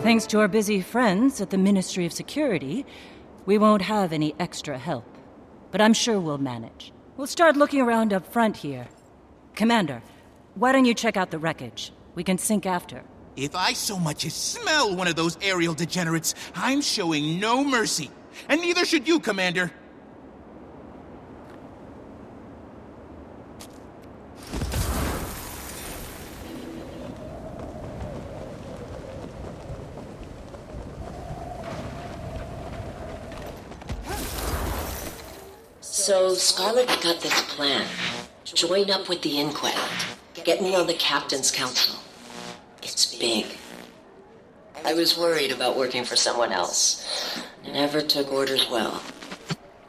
Thanks to our busy friends at the Ministry of Security, we won't have any extra help. But I'm sure we'll manage. We'll start looking around up front here. Commander, why don't you check out the wreckage? We can sync after. If I so much as smell one of those aerial degenerates, I'm showing no mercy. And neither should you, Commander. So, Scarlet's got this plan. Join up with the Inquest. Get me on the Captain's Council. It's big. I was worried about working for someone else. Never took orders well.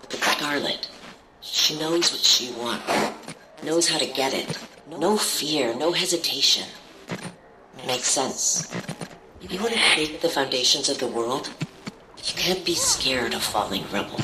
But Scarlet, she knows what she wants. Knows how to get it. No fear, no hesitation. Makes sense. You want to shake the foundations of the world? You can't be scared of falling rubble.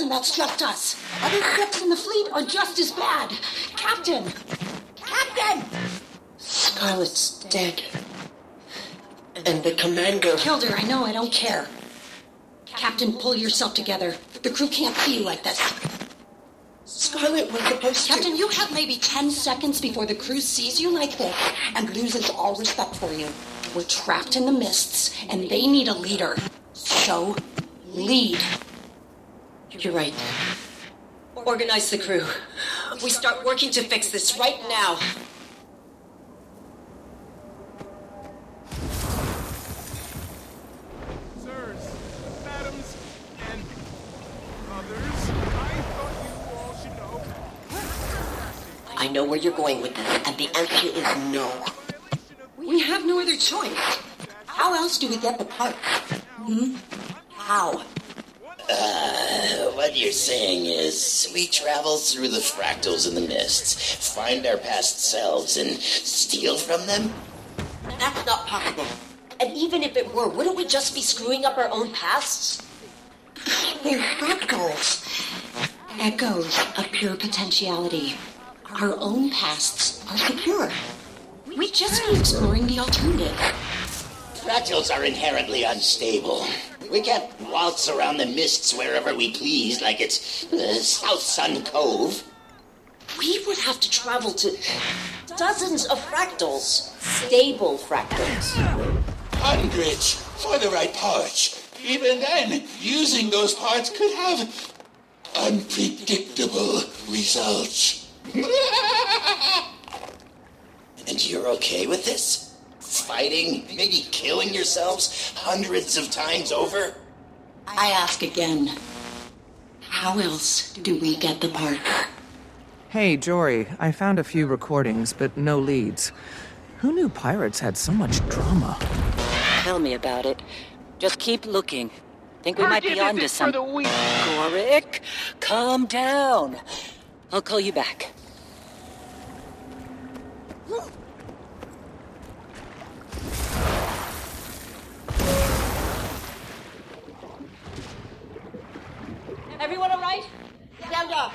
And that's just us. Other ships in the fleet are just as bad. Captain! Captain! Scarlet's dead. And the commander... Killed her, I know, I don't care. Captain, pull yourself together. The crew can't see you like this. Scarlet was supposed to... Captain, you have maybe 10 seconds before the crew sees you like this and loses all respect for you. We're trapped in the mists, and they need a leader. So, lead. You're right. Organize the crew. We start working to fix this right now. Sirs, madams, and others, I thought you all should know. I know where you're going with this, and the answer is no. We have no other choice. How else do we get the parts? How? What you're saying is, we travel through the fractals in the mists, find our past selves, and steal from them? That's not possible. And even if it were, wouldn't we just be screwing up our own pasts? They're fractals. Echoes of pure potentiality. Our own pasts are secure. We just need exploring the alternative. Fractals are inherently unstable. We can't waltz around the mists wherever we please like it's South Sun Cove. We would have to travel to dozens of fractals. Stable fractals. Hundreds for the right parts. Even then, using those parts could have unpredictable results. And you're okay with this? Fighting, maybe killing yourselves hundreds of times over? I ask again. How else do we get the part? Hey, Jory, I found a few recordings, but no leads. Who knew pirates had so much drama? Tell me about it. Just keep looking. Think we might be onto something. Gorik, calm down. I'll call you back. Everyone all right? Zelda!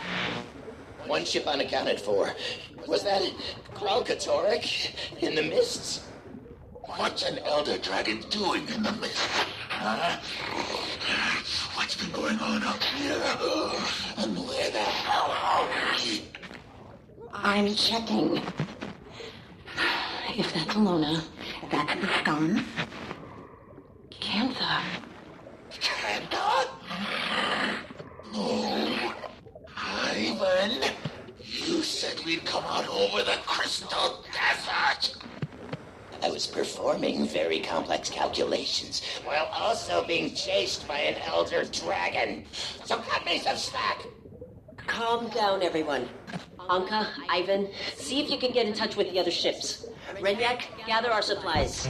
One ship unaccounted for. Was that Kralkatorek in the mists? What's an elder dragon doing in the mists? Huh? What's been going on up here? And where the hell are we? I'm checking. If that's Alona, that's Viscon. Cantha. Cantha? No. Ivan, you said we'd come out over the Crystal Desert. I was performing very complex calculations while also being chased by an elder dragon. So cut me some slack. Calm down, everyone. Anka, Ivan, see if you can get in touch with the other ships. Renyak, gather our supplies.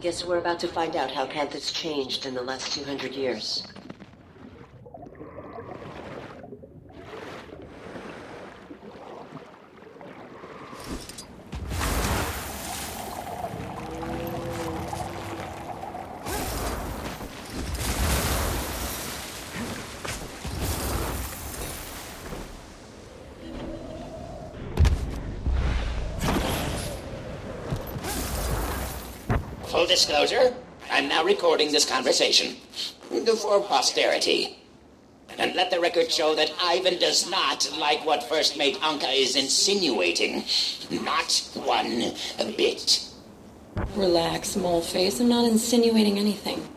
Guess we're about to find out how Canthus changed in the last 200 years. Full disclosure, I'm now recording this conversation for posterity. And let the record show that Ivan does not like what First Mate Anka is insinuating. Not one bit. Relax, moleface. I'm not insinuating anything.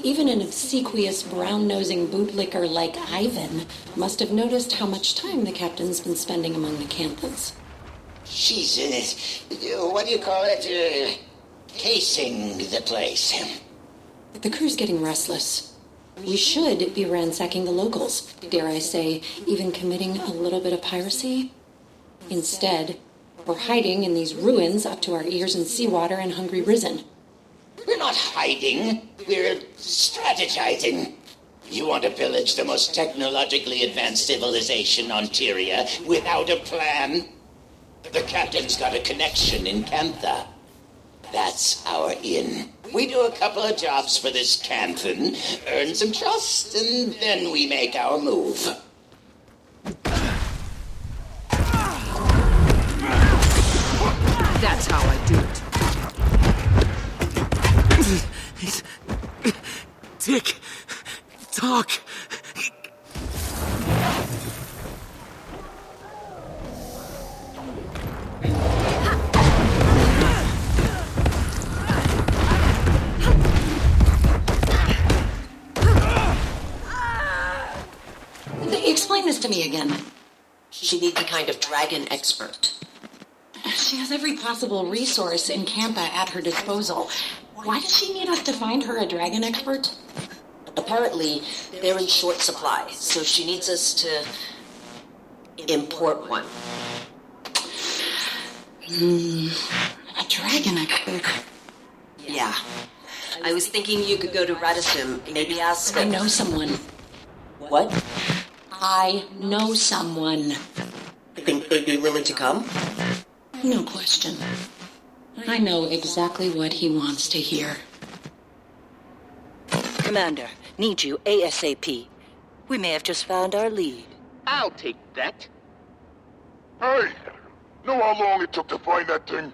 Even an obsequious, brown-nosing bootlicker like Ivan must have noticed how much time the captain's been spending among the Canthans. She's, what do you call it? Casing the place. The crew's getting restless. We should be ransacking the locals. Dare I say, even committing a little bit of piracy? Instead, we're hiding in these ruins up to our ears in seawater and hungry risen. We're not hiding. We're strategizing. You want to pillage the most technologically advanced civilization on Tyria without a plan? The captain's got a connection in Cantha. That's our in. We do a couple of jobs for this Canthan, earn some trust, and then we make our move. That's how I do it. Tick. Talk. Explain this to me again. She needs a kind of dragon expert. She has every possible resource in Cantha at her disposal. Why does she need us to find her a dragon expert? Apparently, they're in short supply, so she needs us to import one. A dragon expert? Yeah. I was thinking you could go to Radisson, maybe ask... I know someone. What? I know someone. Think they'd be willing to come? No question. I know exactly what he wants to hear. Commander, need you ASAP. We may have just found our lead. I'll take that. Hey! Know how long it took to find that thing?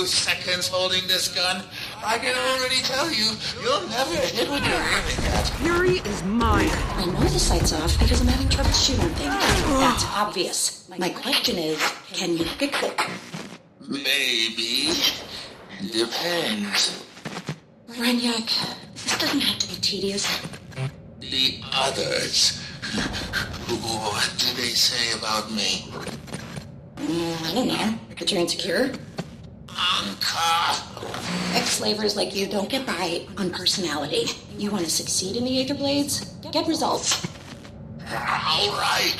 Seconds holding this gun, I can already tell you'll never hit what you're aiming at. Fury is mine. I know the sight's off because I'm having trouble shooting things. That's obvious. My question is, can you fix it? Maybe. Depends. Renyak, this doesn't have to be tedious. The others. What did they say about me? I don't know. That you're insecure? Anka! Ex-slavers like you don't get by on personality. You want to succeed in the Aether Blades? Get results. All right.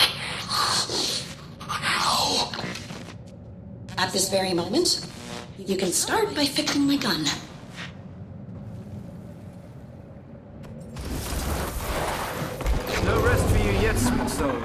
How? At this very moment, you can start by fixing my gun. No rest for you yet, sweet soul.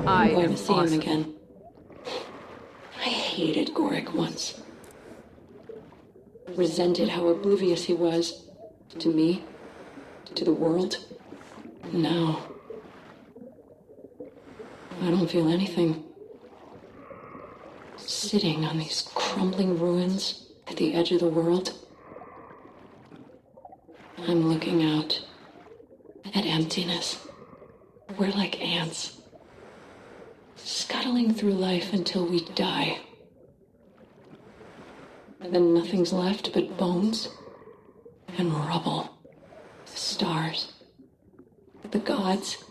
I I'm going am to see awesome. him again. I hated Gorik once. Resented how oblivious he was. To me. To the world. Now. I don't feel anything. Sitting on these crumbling ruins at the edge of the world. I'm looking out at emptiness. We're like ants, scuttling through life until we die. And then nothing's left but bones and rubble. The stars, the gods,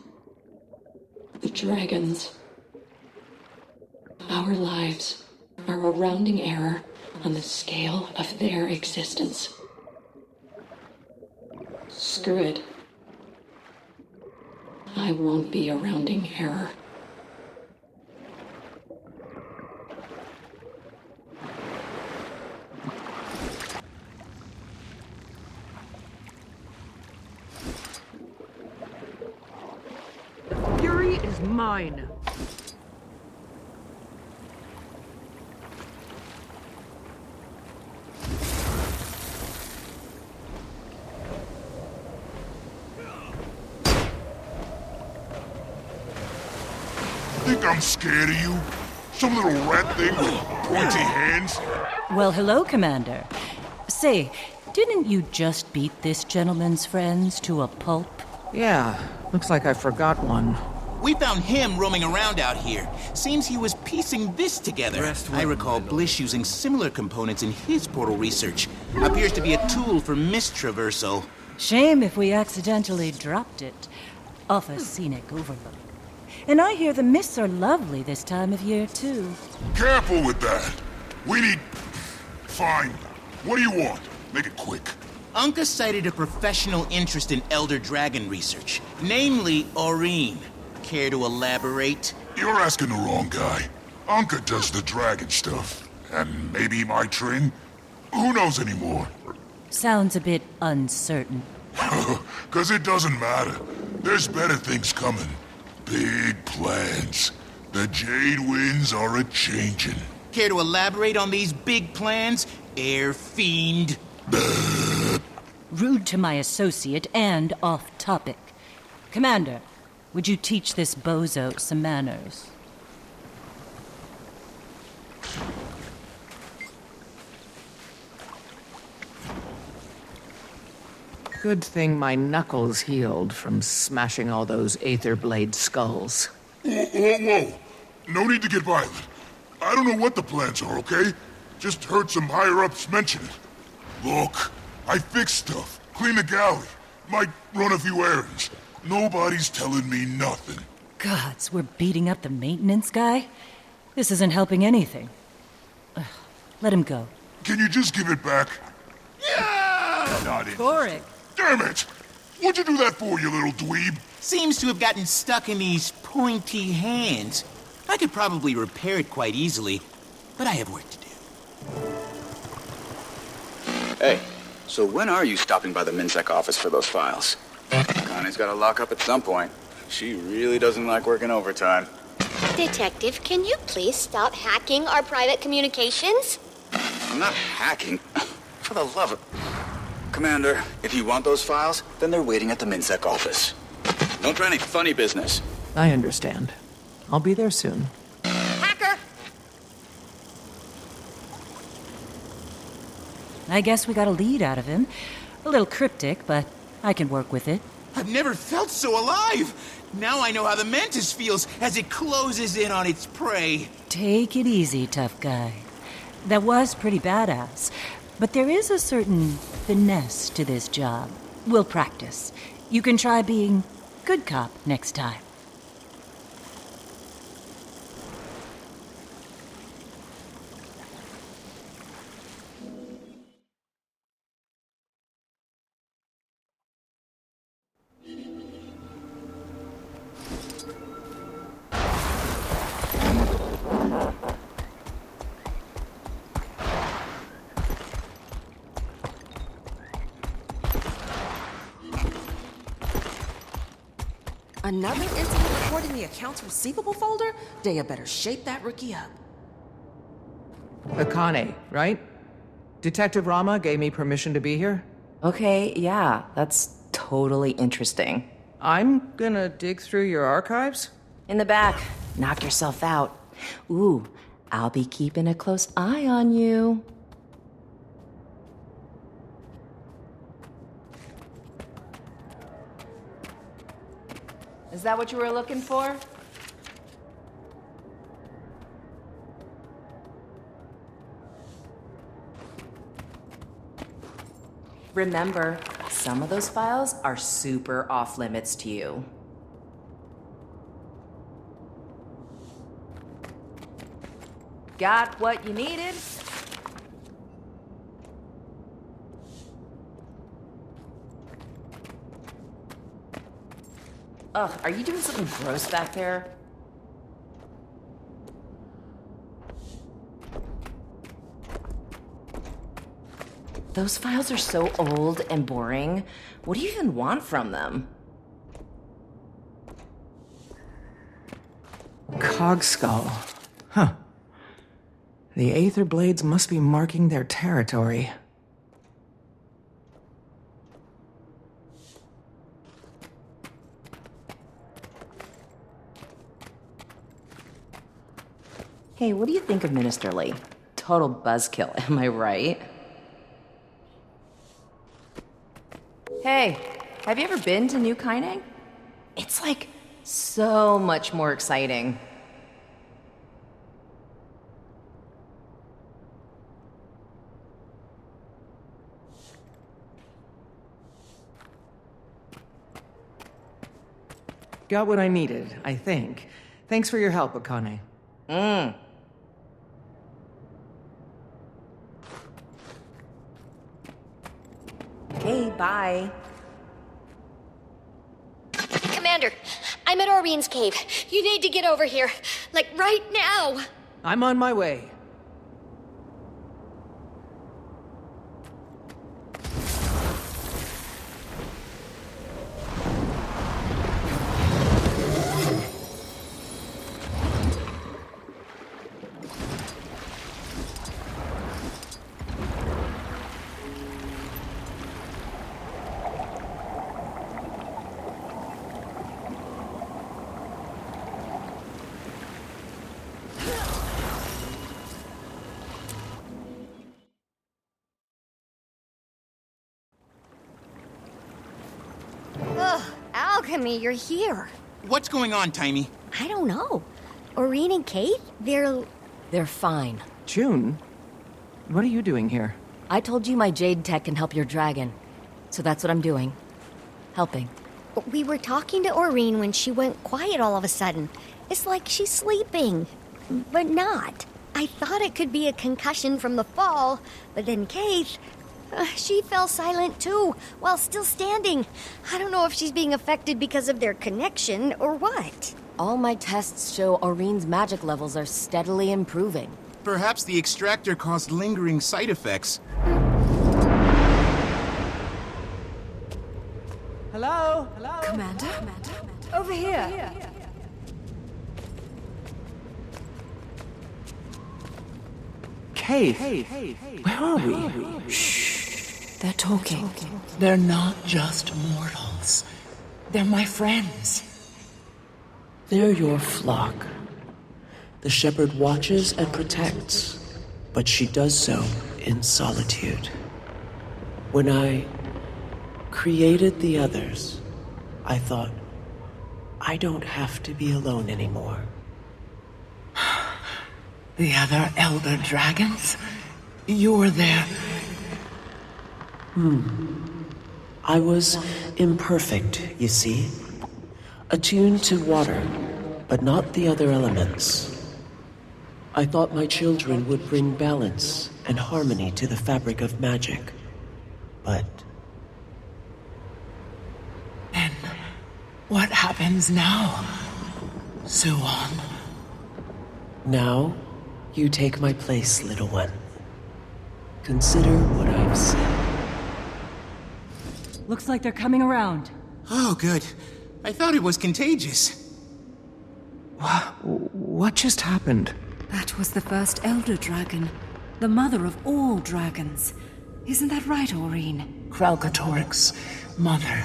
the dragons. Our lives are a rounding error on the scale of their existence. Screw it. I won't be a rounding error. Fury is mine. Think I'm scared of you? Some little rat thing with pointy hands? Well, hello, Commander. Say, didn't you just beat this gentleman's friends to a pulp? Yeah, looks like I forgot one. We found him roaming around out here. Seems he was piecing this together. Rest I well, recall my lord. Blish using similar components in his portal research. Appears to be a tool for mist traversal. Shame if we accidentally dropped it off a scenic overlook. And I hear the mists are lovely this time of year, too. Careful with that. We need... Fine. What do you want? Make it quick. Anka cited a professional interest in Elder Dragon research, namely Aurene. Care to elaborate? You're asking the wrong guy. Anka does the dragon stuff. And maybe my train? Who knows anymore? Sounds a bit uncertain. 'Cause it doesn't matter. There's better things coming. Big plans. The Jade Winds are a-changin'. Care to elaborate on these big plans, Air Fiend? Rude to my associate and off topic. Commander, would you teach this bozo some manners? Good thing my knuckles healed from smashing all those Aetherblade skulls. Whoa, whoa, whoa. No need to get violent. I don't know what the plans are, okay? Just heard some higher-ups mention it. Look, I fix stuff, clean the galley, might run a few errands. Nobody's telling me nothing. Gods, we're beating up the maintenance guy? This isn't helping anything. Ugh, let him go. Can you just give it back? Yeah! Not it. Gorik! Damn it! What'd you do that for, you little dweeb? Seems to have gotten stuck in these pointy hands. I could probably repair it quite easily, but I have work to do. Hey, so when are you stopping by the MinSec office for those files? Connie's got to lock up at some point. She really doesn't like working overtime. Detective, can you please stop hacking our private communications? I'm not hacking. For the love of... Commander, if you want those files, then they're waiting at the MinSec office. Don't try any funny business. I understand. I'll be there soon. Hacker! I guess we got a lead out of him. A little cryptic, but I can work with it. I've never felt so alive! Now I know how the Mantis feels as it closes in on its prey. Take it easy, tough guy. That was pretty badass, but there is a certain finesse to this job. We'll practice. You can try being good cop next time. Another incident report in the accounts receivable folder? Daya better shape that rookie up. Akane, right? Detective Rama gave me permission to be here. Okay, yeah, that's totally interesting. I'm gonna dig through your archives? In the back. Knock yourself out. Ooh, I'll be keeping a close eye on you. Is that what you were looking for? Remember, some of those files are super off-limits to you. Got what you needed? Ugh, are you doing something gross back there? Those files are so old and boring. What do you even want from them? Cogskull. Huh. The Aether Blades must be marking their territory. Hey, what do you think of Minister Lee? Total buzzkill, am I right? Hey, have you ever been to New Kaineng? It's like so much more exciting. Got what I needed, I think. Thanks for your help, Akane. Okay, bye. Commander, I'm at Orion's cave. You need to get over here. Like, right now. I'm on my way. Ugh, Alchemy, you're here. What's going on, Taimi? I don't know. Oreen and Kate, They're fine. June? What are you doing here? I told you my Jade Tech can help your dragon. So that's what I'm doing. Helping. we were talking to Oreen when she went quiet all of a sudden. It's like she's sleeping, but not. I thought it could be a concussion from the fall, but then Kate, she fell silent too, while still standing. I don't know if she's being affected because of their connection or what. All my tests show Oreen's magic levels are steadily improving. Perhaps the extractor caused lingering side effects. Hello? Hello? Commander? Over here. Kate, where are we? Shh. They're talking. They're not just mortals. They're my friends. They're your flock. The shepherd watches and protects, but she does so in solitude. When I created the others, I thought, I don't have to be alone anymore. The other elder dragons? You're there. I was imperfect, you see. Attuned to water, but not the other elements. I thought my children would bring balance and harmony to the fabric of magic. But... And what happens now, Suwon? Now, you take my place, little one. Consider what I've said. Looks like they're coming around. Oh, good. I thought it was contagious. What just happened? That was the first Elder Dragon. The mother of all dragons. Isn't that right, Aureen? Kralkatorik's mother.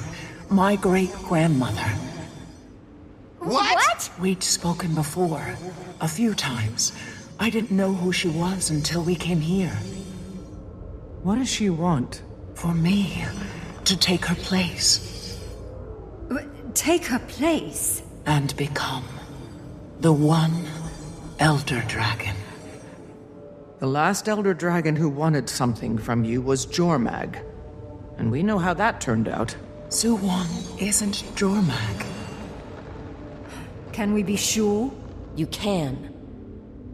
My great-grandmother. What? We'd spoken before. A few times. I didn't know who she was until we came here. What does she want? For me to take her place. Take her place? And become the one Elder Dragon. The last Elder Dragon who wanted something from you was Jormag. And we know how that turned out. Suwan isn't Jormag. Can we be sure? You can.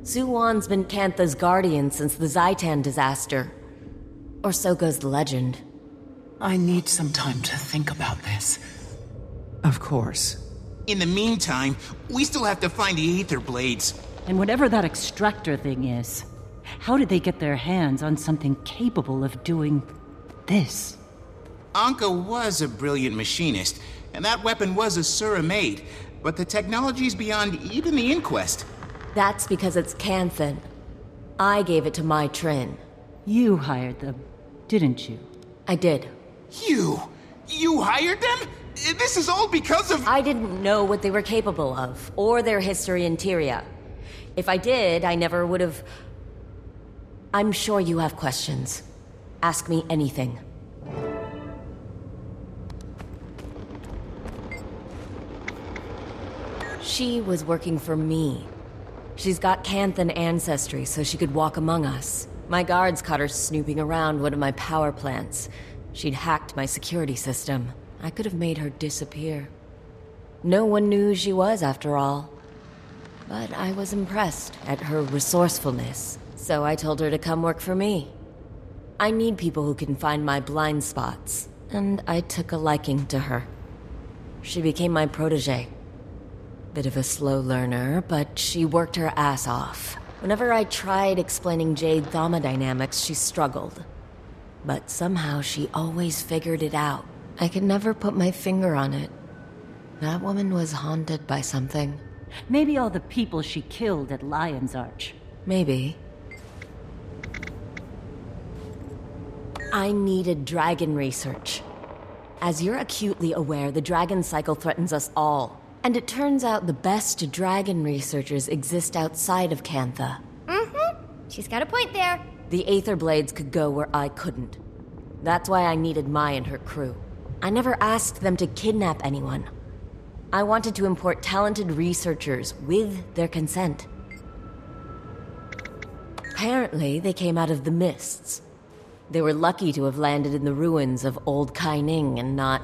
Suwan's been Cantha's guardian since the Zaitan disaster. Or so goes the legend. I need some time to think about this. Of course. In the meantime, we still have to find the Aether Blades. And whatever that extractor thing is, how did they get their hands on something capable of doing this? Anka was a brilliant machinist, and that weapon was Asura made, but the technology's beyond even the Inquest. That's because it's Canthan. I gave it to my Trin. You hired them, didn't you? I did. You hired them? This is all because of— I didn't know what they were capable of, or their history in Tyria. If I did, I never would have... I'm sure you have questions. Ask me anything. She was working for me. She's got Canthan ancestry, so she could walk among us. My guards caught her snooping around one of my power plants. She'd hacked my security system. I could have made her disappear. No one knew who she was, after all. But I was impressed at her resourcefulness, so I told her to come work for me. I need people who can find my blind spots, and I took a liking to her. She became my protege. Bit of a slow learner, but she worked her ass off. Whenever I tried explaining Jade thermodynamics, she struggled. But somehow she always figured it out. I could never put my finger on it. That woman was haunted by something. Maybe all the people she killed at Lion's Arch. Maybe. I needed dragon research. As you're acutely aware, the dragon cycle threatens us all. And it turns out the best dragon researchers exist outside of Cantha. She's got a point there. The Aether Blades could go where I couldn't. That's why I needed Mai and her crew. I never asked them to kidnap anyone. I wanted to import talented researchers with their consent. Apparently, they came out of the mists. They were lucky to have landed in the ruins of Old Kaining and not...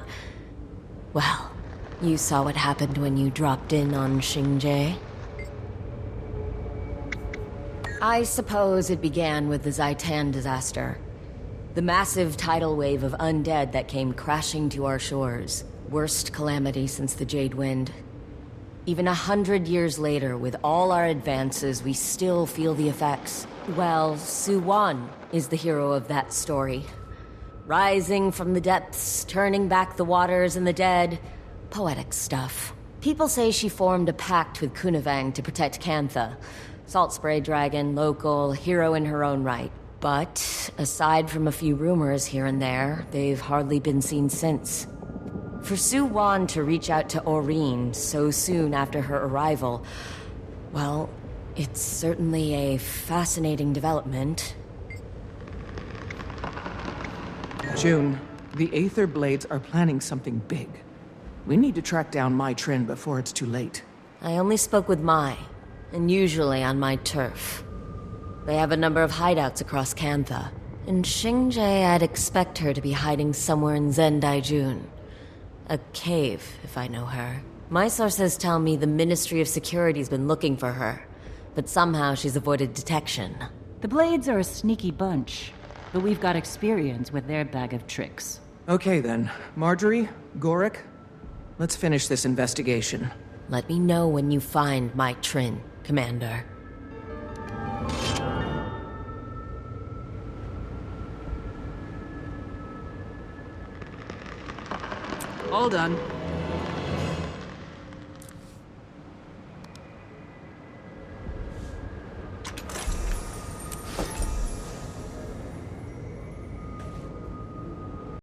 Well, you saw what happened when you dropped in on Xingje. I suppose it began with the Zaitan disaster. The massive tidal wave of undead that came crashing to our shores. Worst calamity since the Jade Wind. Even 100 years later, with all our advances, we still feel the effects. Well, Suwan is the hero of that story. Rising from the depths, turning back the waters and the dead. Poetic stuff. People say she formed a pact with Kunavang to protect Cantha. Salt Spray Dragon, local, hero in her own right. But, aside from a few rumors here and there, they've hardly been seen since. For Suwan to reach out to Aureen so soon after her arrival, well, it's certainly a fascinating development. June, the Aether Blades are planning something big. We need to track down Mai Trin before it's too late. I only spoke with Mai, and usually on my turf. They have a number of hideouts across Cantha. In Xingje, I'd expect her to be hiding somewhere in Zendaijun. A cave, if I know her. My sources tell me the Ministry of Security's been looking for her, but somehow she's avoided detection. The Blades are a sneaky bunch, but we've got experience with their bag of tricks. Okay then. Marjorie, Gorik, let's finish this investigation. Let me know when you find Mai Trin, Commander. All done.